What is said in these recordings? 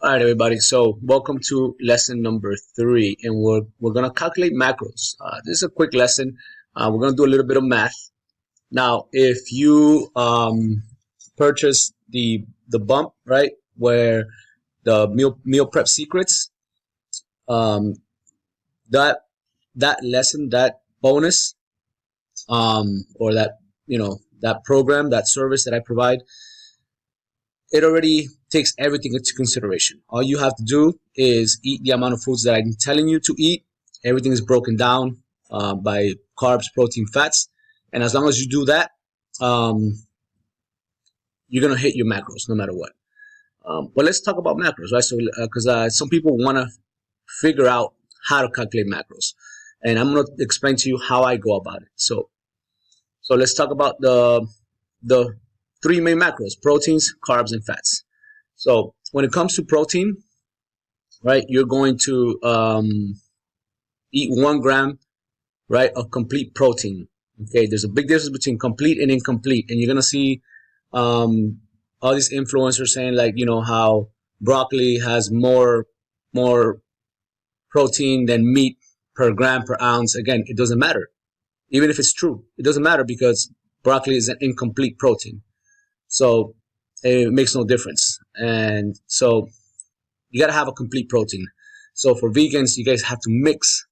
All right, everybody. So, welcome to lesson number 3, and we're gonna calculate macros. This is a quick lesson. We're gonna do a little bit of math. Now, if you purchase the bump, right, where the meal prep secrets, um, that that lesson, that bonus, or that program, that service that I provide, it already takes everything into consideration. All you have to do is eat the amount of foods that I'm telling you to eat. Everything is broken down by carbs, protein, fats, and as long as you do that, um, you're gonna hit your macros no matter what. But let's talk about macros, right? So, because some people want to figure out how to calculate macros, and I'm gonna explain to you how I go about it. So let's talk about the three main macros: proteins, carbs, and fats. So when it comes to protein, right, you're going to eat 1 gram, right, of complete protein. Okay, there's a big difference between complete and incomplete, and you're gonna see all these influencers saying like, how broccoli has more protein than meat per gram per ounce. Again, it doesn't matter. Even if it's true, it doesn't matter because broccoli is an incomplete protein. So it makes no difference. And so you got to have a complete protein. So for vegans, you guys have to mix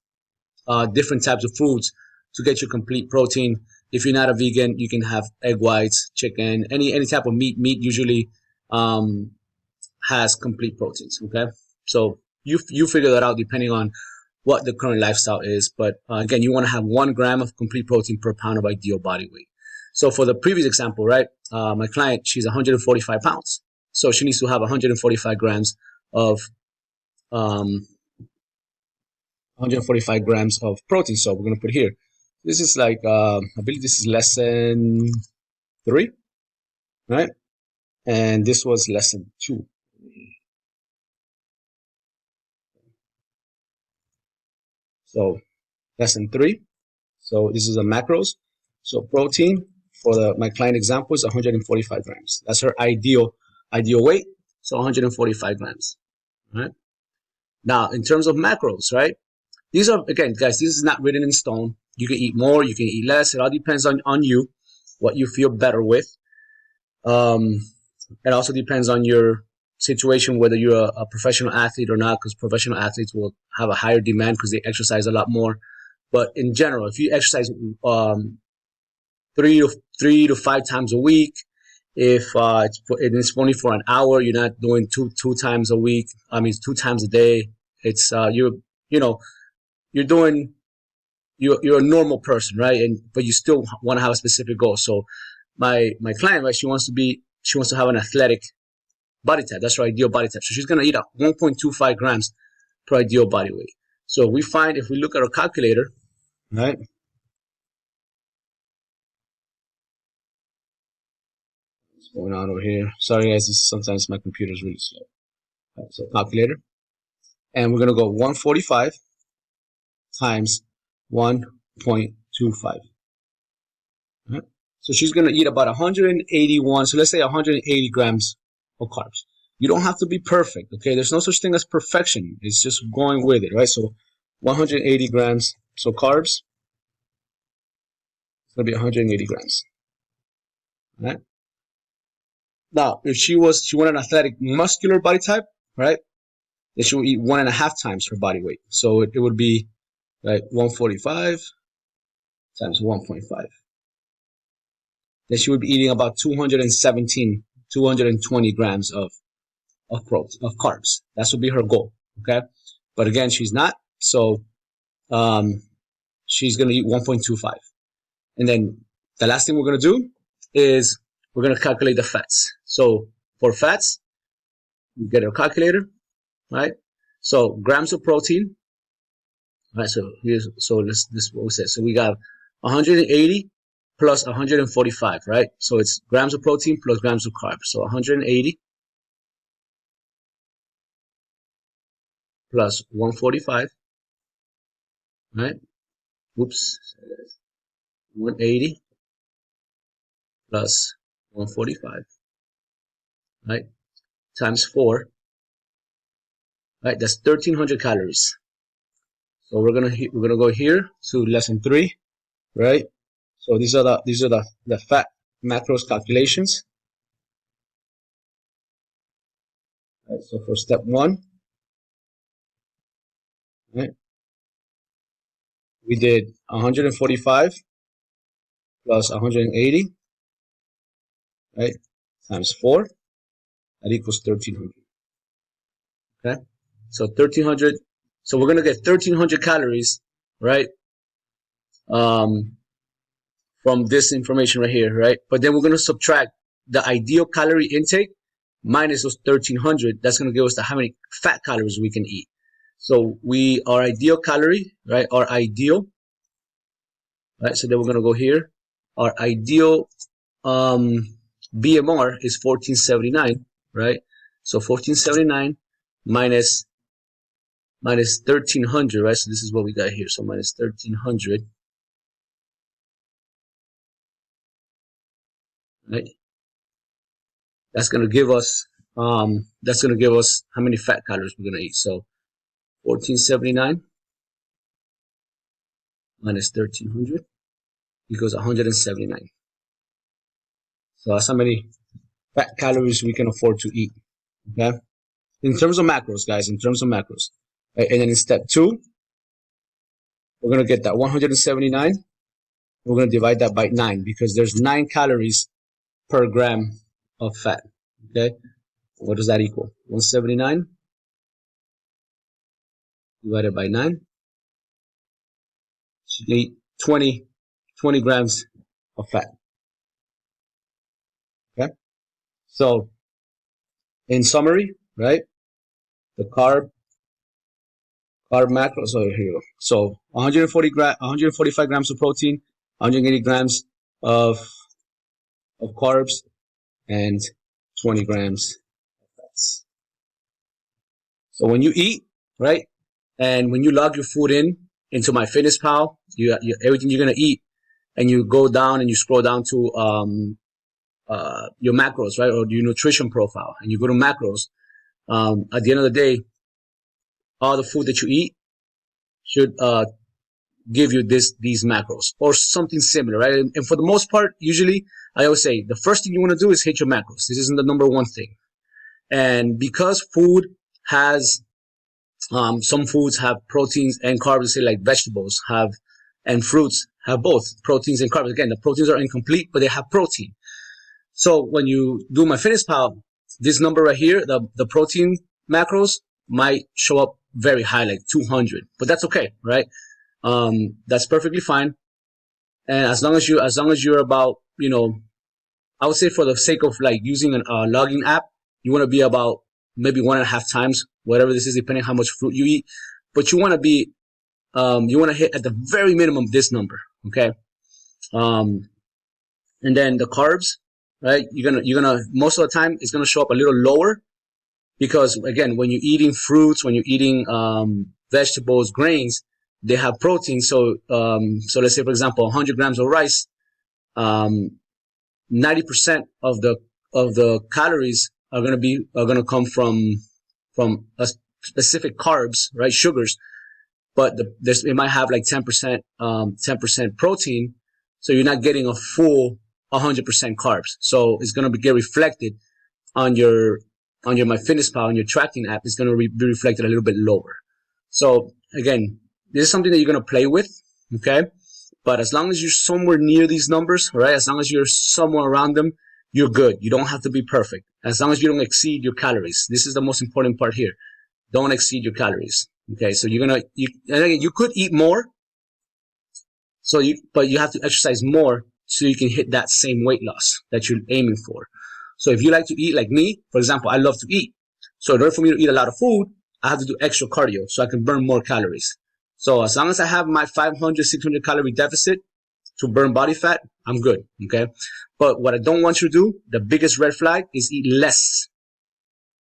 different types of foods to get your complete protein. If you're not a vegan, you can have egg whites, chicken, any type of meat. Meat usually has complete proteins. Okay, so you figure that out depending on what the current lifestyle is. But again, you want to have 1 gram of complete protein per pound of ideal body weight. So for the previous example, right, my client, she's 145 pounds. So she needs to have 145 grams of 145 grams of protein. So we're going to put here. This is like, I believe this is lesson 3, right? And this was lesson 2. So lesson 3. So this is a macros. So protein for my client example is 145 grams. That's her ideal weight. So 145 grams. All right. Now, in terms of macros, right? These are, again, guys, this is not written in stone. You can eat more, you can eat less. It all depends on you, what you feel better with. It also depends on your situation, whether you're a professional athlete or not, because professional athletes will have a higher demand because they exercise a lot more. But in general, if you exercise three to 5 times a week, if it's only for an hour, you're not doing two times a week. I mean, 2 times a day. It's you're doing you're a normal person, right? But you still want to have a specific goal. So my client, right, she wants to have an athletic body type. That's her ideal body type. So she's gonna eat 1.25 grams per ideal body weight. So if we look at our calculator, right? What's going on over here? Sorry guys, sometimes my computer is really slow. Right, so calculator, and we're gonna go 145 times 1.25. Right? So she's gonna eat about 181. So let's say 180 grams of carbs. You don't have to be perfect, okay? There's no such thing as perfection. It's just going with it, right? So 180 grams. So carbs, it's gonna be 180 grams. Right? Now, if she wanted an athletic muscular body type, right? Then she would eat 1.5 times her body weight. So it would be like 145 times 1.5. Then she would be eating about 220 grams of carbs. That would be her goal. Okay, but again, she's not. So she's gonna eat 1.25, and then the last thing we're gonna do is we're gonna calculate the fats. So for fats, we get our calculator, right? So grams of protein. Right, so this is what we said. So we got 180 plus 145, right? So it's grams of protein plus grams of carbs. So 180 plus 145, right? Whoops. 180 plus 145, right? Times 4, right? That's 1,300 calories. So we're gonna go here to lesson 3, right? So these are the fat macros calculations. Right, so for step 1, right, we did 145 plus 180, right, times 4, that equals 1,300. Okay, so 1,300. So we're gonna get 1,300 calories, right, from this information right here, right? But then we're gonna subtract the ideal calorie intake minus those 1,300. That's gonna give us how many fat calories we can eat. So our ideal calorie, right? Our ideal, right? So then we're gonna go here. Our ideal BMR is 1479, right? So 1479 minus 1,300, right? So this is what we got here. So minus 1,300, right? That's gonna give us how many fat calories we're gonna eat. So 1479 minus 1,300 equals 179. So that's how many fat calories we can afford to eat. Okay. In terms of macros, guys, in terms of macros. Right? And then in step 2, we're going to get that 179. We're going to divide that by 9 because there's 9 calories per gram of fat. Okay. What does that equal? 179 divided by 9. So you eat 20 grams of fat. Okay. So in summary, right? The carb macro. So here you go. So 145 grams of protein, 180 grams of carbs, and 20 grams of fats. So when you eat, right, and when you log your food into MyFitnessPal, everything you're gonna eat, and you go down and you scroll down to your macros, right, or your nutrition profile, and you go to macros. At the end of the day, all the food that you eat should give you these macros or something similar, right? And for the most part, usually I always say the first thing you want to do is hit your macros. This isn't the number one thing. And because food has some foods have proteins and carbs, say like vegetables and fruits have both proteins and carbs. Again, the proteins are incomplete, but they have protein. So when you do MyFitnessPal, this number right here, the protein macros might show up very high, like 200, but that's okay, right? That's perfectly fine. And as long as you're about, I would say for the sake of like using a logging app, you want to be about maybe 1.5 times, whatever this is, depending on how much fruit you eat. But you want to be, you want to hit at the very minimum this number, okay? And then the carbs, right? You're gonna most of the time it's gonna show up a little lower because again, when you're eating fruits, when you're eating vegetables, grains, they have protein. So let's say for example, 100 grams of rice, 90% of the calories are gonna come from a specific carbs, right? Sugars, but it might have like 10% protein, so you're not getting a full 100% carbs. So it's gonna get reflected on your MyFitnessPal, on your tracking app. It's gonna be reflected a little bit lower. So again, this is something that you're gonna play with, okay? But as long as you're somewhere near these numbers, right? As long as you're somewhere around them, you're good. You don't have to be perfect. As long as you don't exceed your calories. This is the most important part here. Don't exceed your calories. Okay, so you could eat more, but you have to exercise more so you can hit that same weight loss that you're aiming for. So if you like to eat like me, for example, I love to eat. So in order for me to eat a lot of food, I have to do extra cardio so I can burn more calories. So as long as I have my 500, 600 calorie deficit to burn body fat, I'm good, okay? But what I don't want you to do, the biggest red flag, is eat less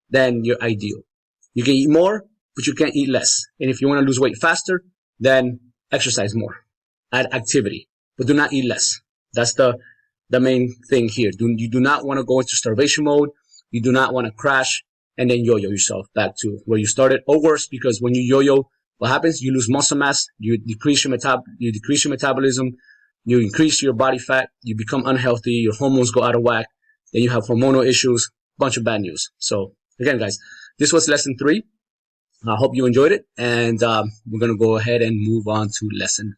than your ideal. You can eat more, but you can't eat less. And if you want to lose weight faster, then exercise more. Add activity, but do not eat less. That's the main thing here. You do not want to go into starvation mode. You do not want to crash. and then yo-yo yourself back to where you started, or worse, because when you yo-yo, what happens? You lose muscle mass, you decrease your metabolism, you increase your body fat, you become unhealthy, your hormones go out of whack, then you have hormonal issues, bunch of bad news. So again, guys, this was lesson 3. I hope you enjoyed it, and we're gonna go ahead and move on to lesson